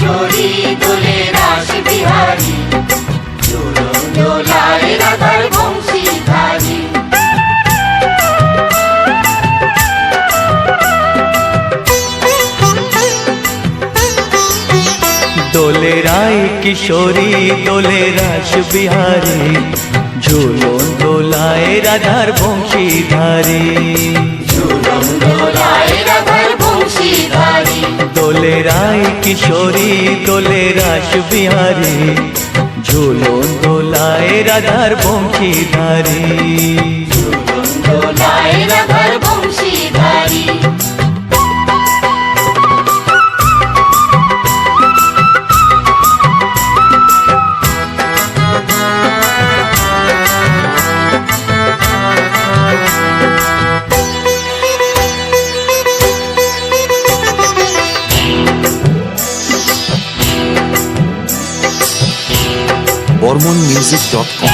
কিশোরী দোলে রাস বিহারী, ঝুলন দোলায় রাধার বংশীধারী। দোলে রায় কিশোরী দোলে রাস বিহারী, ঝুলন দোলায় রাধার বংশীধারী। ঝুলন দোলায় রাধার বংশীধারী। দোলে রায় কিশোরী দোলে রাস বিহারী, ঝুলন দোলায় রাধার বংশীধারী। ঝুলন দোলায় রাধার বংশীধারী। BormonMusic.com।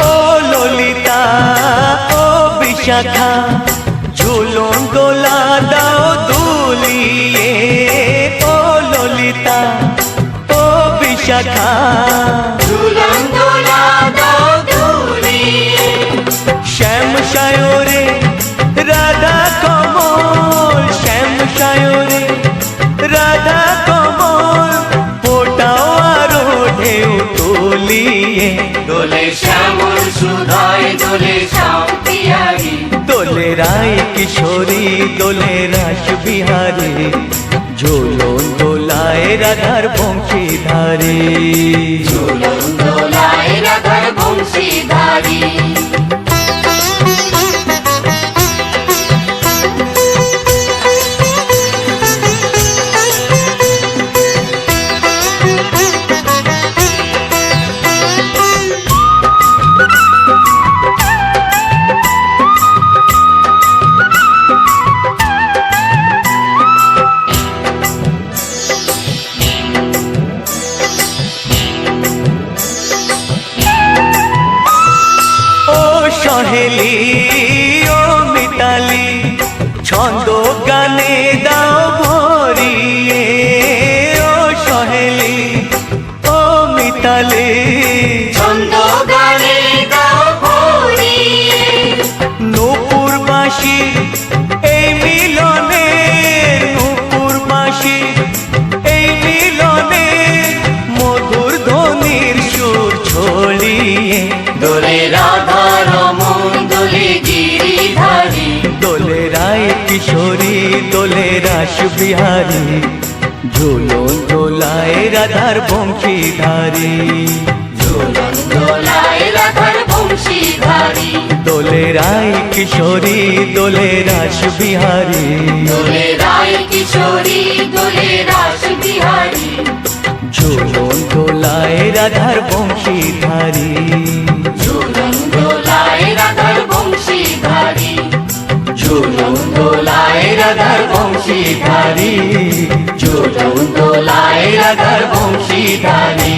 ও ললিতা ও বিশাখা, ঝুলন দোলা দাও দুলিয়ে। ও ললিতা ও বিশাখা, ঝুলন দোলা দাও দুলিয়ে। শ্যাম সায়রে রাধা কমল, শ্যাম সায়রে রাধা কমল, ফোটাও আরো ঢেউ তুলিয়ে। দোলে শ্যামল সুধায় দোলে শ্যাম বিহারী। দোলে রায় কিশোরী দোলে রাস বিহারী, ঝুলন দোলায় রাধার বংশীধারী। ঝুলন দোলায় রাধার বংশীধারী। সহেলি ও মিতালি, ছন্দ গানে দাও ভরিয়ে। ও সহেলি ও মিতালি, ছন্দ গানে দাও ভরিয়ে। নূপুর বাঁশি এই মিলনে, নূপুর বাঁশি এই মিলনে, মধুর ধ্বনির সুর ছড়িয়ে। দোলে রাধা রমন দোলে গিরিধারী। দোলে রায় কিশোরী দোলে রাস বিহারী, ঝুলন দোলায় রাধার বংশীধারী। ঝুলন দোলায় রাধার বংশীধারী। দোলে রায় কিশোরী দোলে রাস বিহারী, দোলে রায় কিশোরী দোলে রাস বিহারী। ঝুলন দোলায় রাধার বংশীধারী। ঝুলন দোলায় রাধার বংশীধারী। ঝুলন দোলায় রাধার বংশীধারী। ঝুলন দোলায় রাধার বংশীধারী।